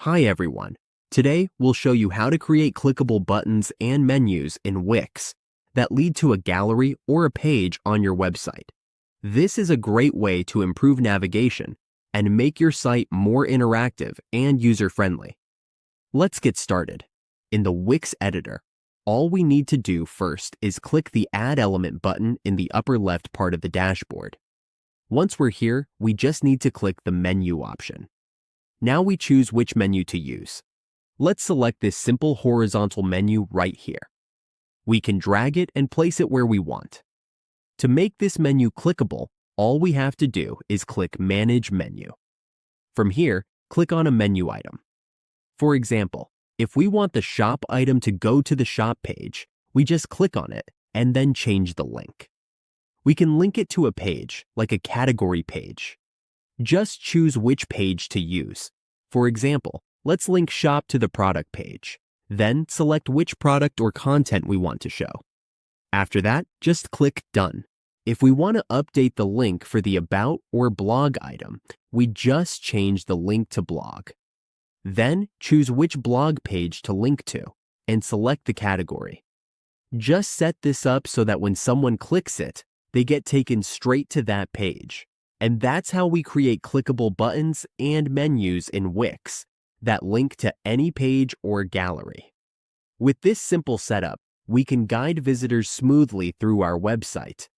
Hi everyone. Today we'll show you how to create clickable buttons and menus in Wix that lead to a gallery or a page on your website. This is a great way to improve navigation and make your site more interactive and user-friendly. Let's get started. In the Wix editor, all we need to do first is click the Add Element button in the upper left part of the dashboard. Once we're here, we just need to click the Menu option. Now we choose which menu to use. Let's select this simple horizontal menu right here. We can drag it and place it where we want. To make this menu clickable, all we have to do is click Manage Menu. From here, click on a menu item. For example, if we want the shop item to go to the shop page, we just click on it and then change the link. We can link it to a page, like a category page. Just choose which page to use. For example, let's link shop to the product page. Then select which product or content we want to show. After that, just click Done. If we want to update the link for the About or Blog item, we just change the link to Blog. Then choose which blog page to link to and select the category. Just set this up so that when someone clicks it, they get taken straight to that page. And that's how we create clickable buttons and menus in Wix that link to any page or gallery. With this simple setup, we can guide visitors smoothly through our website